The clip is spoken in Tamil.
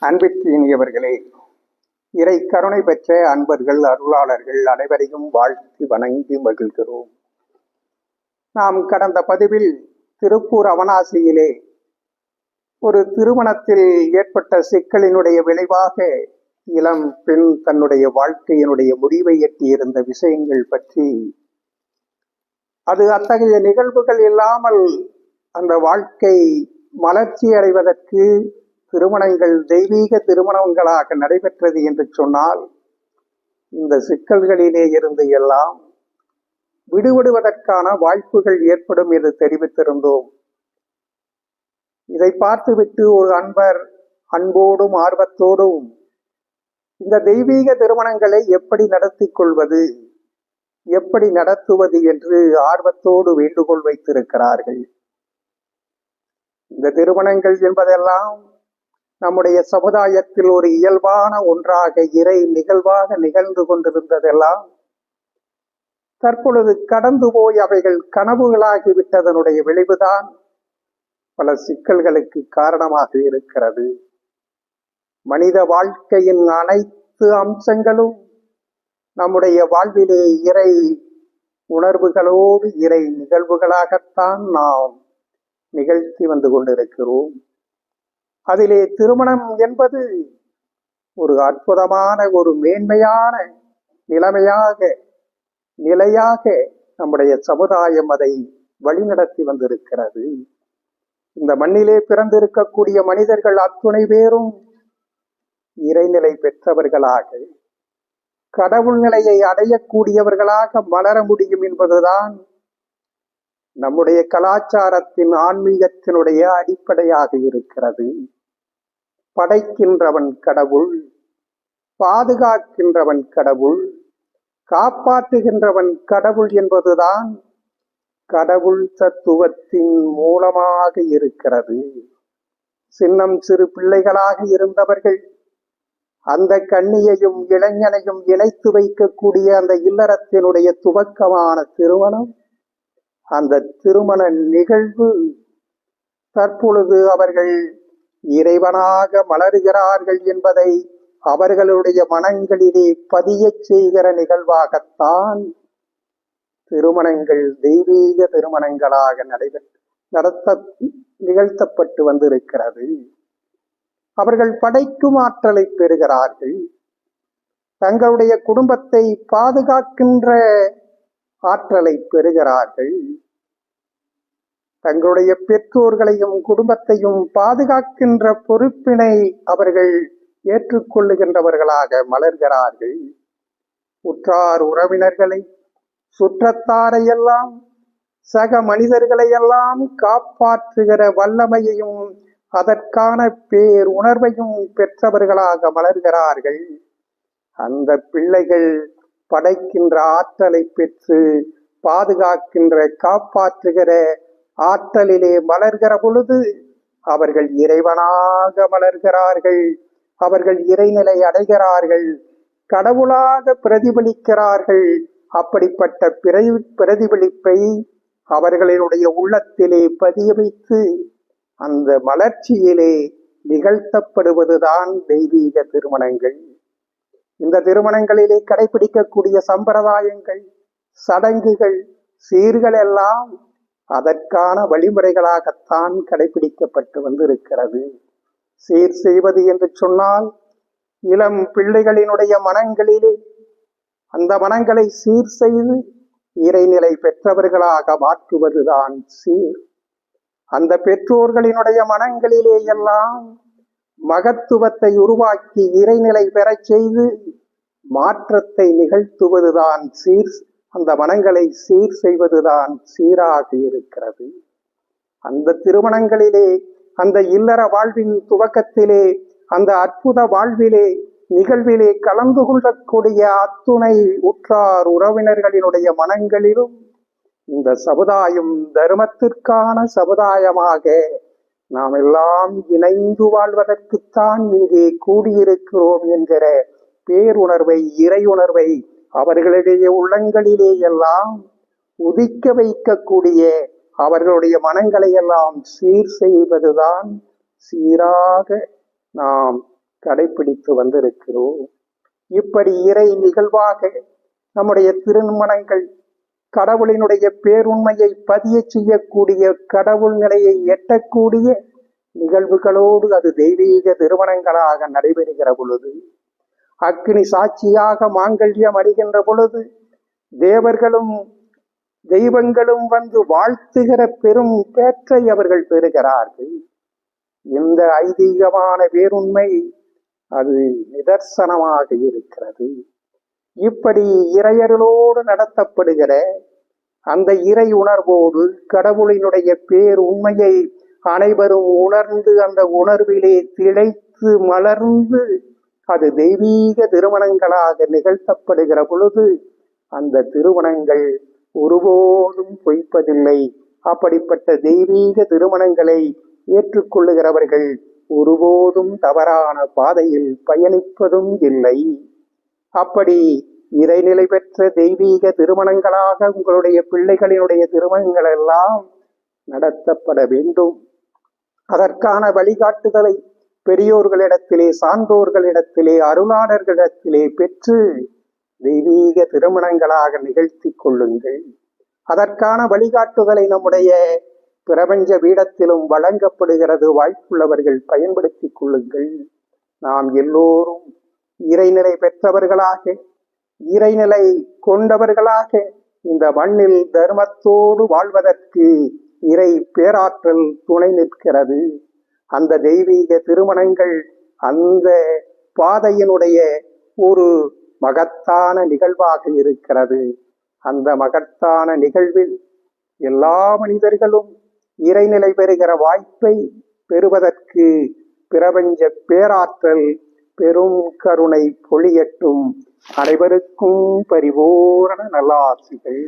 அன்பிற்கு இனியவர்களே, இறை கருணை பெற்ற அன்பர்கள், அருளாளர்கள் அனைவரையும் வாழ்த்தி வணங்கி மகிழ்கிறோம். நாம் கடந்த பதிவில் திருப்பூர் அவனாசியிலே ஒரு திருமணத்தில் ஏற்பட்ட சிக்கலினுடைய விளைவாக இளம் பெண் தன்னுடைய வாழ்க்கையினுடைய முடிவை எட்டியிருந்த விஷயங்கள் பற்றி, அது அத்தகைய நிகழ்வுகள் இல்லாமல் அந்த வாழ்க்கை மலர்ச்சி அடைவதற்கு திருமணங்கள் தெய்வீக திருமணங்களாக நடைபெற்றது என்று சொன்னால், இந்த சிக்கல்களிலே இருந்து எல்லாம் விடுபடுவதற்கான வாய்ப்புகள் ஏற்படும் என்று தெரிவித்திருந்தோம். இதை பார்த்துவிட்டு ஒரு அன்பர் அன்போடும் ஆர்வத்தோடும் இந்த தெய்வீக திருமணங்களை எப்படி நடத்தி கொள்வது, எப்படி நடத்துவது என்று ஆர்வத்தோடு வேண்டுகோள் வைத்திருக்கிறார்கள். இந்த திருமணங்கள் என்பதெல்லாம் நம்முடைய சமுதாயத்தில் ஒரு இயல்பான ஒன்றாக, இறை நிகழ்வாக நிகழ்ந்து கொண்டிருந்ததெல்லாம் தற்பொழுது கடந்து போய் அவைகள் கனவுகளாகிவிட்டதனுடைய விளைவுதான் பல சிக்கல்களுக்கு காரணமாக இருக்கிறது. மனித வாழ்க்கையின் அனைத்து அம்சங்களும் நம்முடைய வாழ்விலே இறை உணர்வுகளோடு இறை நிகழ்வுகளாகத்தான் நாம் நிகழ்த்தி வந்து கொண்டிருக்கிறோம். அதிலே திருமணம் என்பது ஒரு அற்புதமான, ஒரு மேன்மையான நிலையாக நம்முடைய சமுதாயம் அதை வழிநடத்தி வந்திருக்கிறது. இந்த மண்ணிலே பிறந்திருக்கக்கூடிய மனிதர்கள் அத்துணை பேரும் இறைநிலை பெற்றவர்களாக, கடவுள் நிலையை அடையக்கூடியவர்களாக மலர முடியும் என்பதுதான் நம்முடைய கலாச்சாரத்தின், ஆன்மீகத்தினுடைய அடிப்படையாக இருக்கிறது. படைக்கின்றவன் கடவுள், பாதுகாக்கின்றவன் கடவுள், காப்பாற்றுகின்றவன் கடவுள் என்பதுதான் கடவுள் தத்துவத்தின் மூலமாக இருக்கிறது. சின்னம் சிறு பிள்ளைகளாக இருந்தவர்கள் அந்த கன்னியையும் இளைஞனையும் இணைத்து வைக்கக்கூடிய அந்த இல்லறத்தினுடைய துவக்கமான திருமணம், அந்த திருமண நிகழ்வு தற்பொழுது அவர்கள் இறைவனாக மலர்கிறார்கள் என்பதை அவர்களுடைய மனங்களிலே பதிய செய்கிற நிகழ்வாகத்தான் திருமணங்கள் தெய்வீக திருமணங்களாக நிகழ்த்தப்பட்டு வந்திருக்கிறது. அவர்கள் படைக்கும் ஆற்றலை பெறுகிறார்கள். தங்களுடைய குடும்பத்தை பாதுகாக்கின்ற ஆற்றலை பெறுகிறார்கள். தங்களுடைய பெற்றோர்களையும் குடும்பத்தையும் பாதுகாக்கின்ற பொறுப்பினை அவர்கள் ஏற்றுக்கொள்ளுகின்றவர்களாக மலர்கிறார்கள். உற்றார் உறவினர்களை, சுற்றத்தாரையெல்லாம், சக மனிதர்களையெல்லாம் காப்பாற்றுகிற வல்லமையையும் அதற்கான பேர் உணர்வையும் பெற்றவர்களாக மலர்கிறார்கள். அந்த பிள்ளைகள் படைக்கின்ற ஆற்றலை பெற்று பாதுகாக்கின்ற, காப்பாற்றுகிற ஆற்றலிலே மலர்கிற பொழுது அவர்கள் இறைவனாக மலர்கிறார்கள். அவர்கள் இறைநிலை அடைகிறார்கள், கடவுளாக பிரதிபலிக்கிறார்கள். அப்படிப்பட்ட பிரதிபலிப்பை அவர்களினுடைய உள்ளத்திலே பதிய வைத்து அந்த மலர்ச்சியிலே நிகழ்த்தப்படுவதுதான் தெய்வீக திருமணங்கள். இந்த திருமணங்களிலே கடைபிடிக்கக்கூடிய சம்பிரதாயங்கள், சடங்குகள், சீர்கள் எல்லாம் அதற்கான வழிமுறைகளாகத்தான் கடைபிடிக்கப்பட்டு வந்திருக்கிறது. சீர் செய்வது என்று சொன்னால், இளம் பிள்ளைகளினுடைய மனங்களிலே அந்த மனங்களை சீர் செய்து இறைநிலை பெற்றவர்களாக மாற்றுவதுதான் சீர். அந்த பெற்றோர்களினுடைய மனங்களிலே எல்லாம் மகத்துவத்தை உருவாக்கி இறைநிலை பெறச் செய்து மாற்றத்தை நிகழ்த்துவதுதான் சீர். அந்த மனங்களை சீர் செய்வதுதான் சீராக இருக்கிறது. அந்த திருமணங்களிலே, அந்த இல்லற வாழ்வின் துவக்கத்திலே, அந்த அற்புத வாழ்விலே, நிகழ்விலே கலந்து கொள்ளக்கூடிய அத்துணை உற்றார் உறவினர்களினுடைய மனங்களிலும் இந்த சமுதாயம் தர்மத்திற்கான சமுதாயமாக நாம் எல்லாம் இணைந்து வாழ்வதற்குத்தான் இங்கே கூடியிருக்கிறோம் என்கிற பேருணர்வை, இறையுணர்வை அவர்களுடைய உள்ளங்களிலே எல்லாம் உதிக்க வைக்கக்கூடிய, அவர்களுடைய மனங்களை எல்லாம் சீர் செய்வதுதான் சீராக நாம் கடைபிடித்து வந்திருக்கிறோம். இப்படி இறை நிகழ்வாக நம்முடைய திருமணங்கள் கடவுளினுடைய பேருண்மையை பதிய செய்யக்கூடிய, கடவுள் நிலையை எட்டக்கூடிய நிகழ்வுகளோடு அது தெய்வீக திருமணங்களாக நடைபெறுகிற பொழுது, அக்னி சாட்சியாக மாங்கல்யம் அணிகின்ற பொழுது தேவர்களும் தெய்வங்களும் வந்து வாழ்த்துகிற பெரும் பேற்றை அவர்கள் பெறுகிறார்கள். இந்த ஐதீகமான பேருண்மை அது நிதர்சனமாக இருக்கிறது. இப்படி இறையர்களோடு நடத்தப்படுகிற அந்த இறை உணர்வோடு கடவுளினுடைய பேருண்மையை அனைவரும் உணர்ந்து அந்த உணர்விலே திளைத்து மலர்ந்து அது தெய்வீக திருமணங்களாக நிகழ்த்தப்படுகிற பொழுது அந்த திருமணங்கள் ஒருபோதும் பொய்ப்பதில்லை. அப்படிப்பட்ட தெய்வீக திருமணங்களை ஏற்றுக்கொள்ளுகிறவர்கள் ஒருபோதும் தவறான பாதையில் பயணிப்பதும் இல்லை. அப்படி இறைநிலை பெற்ற தெய்வீக திருமணங்களாக உங்களுடைய பிள்ளைகளினுடைய திருமணங்கள் எல்லாம் நடத்தப்பட வேண்டும். அதற்கான வழிகாட்டுதலை பெரியோர்களிடத்திலே, சான்றோர்களிடத்திலே, அருளாளர்களிடத்திலே பெற்று தெய்வீக திருமணங்களாக நிகழ்த்தி கொள்ளுங்கள். அதற்கான வழிகாட்டுதலை நம்முடைய பிரபஞ்ச பீடத்திலும் வழங்கப்படுகிறது. வாய்ப்புள்ளவர்கள் பயன்படுத்தி கொள்ளுங்கள். நாம் எல்லோரும் இறைநிலை பெற்றவர்களாக, இறைநிலை கொண்டவர்களாக இந்த மண்ணில் தர்மத்தோடு வாழ்வதற்கு இறை பேராற்றல் துணை நிற்கிறது. அந்த தெய்வீக திருமணங்கள் அந்த பாதையினுடைய ஒரு மகத்தான நிகழ்வாக இருக்கிறது. அந்த மகத்தான நிகழ்வில் எல்லா மனிதர்களும் இறைநிலை பெறுகிற வாய்ப்பை பெறுவதற்கு பிரபஞ்ச பேராற்றல் பெரும் கருணை பொழியட்டும். அனைவருக்கும் பரிபூரண நல்லாசிகள்.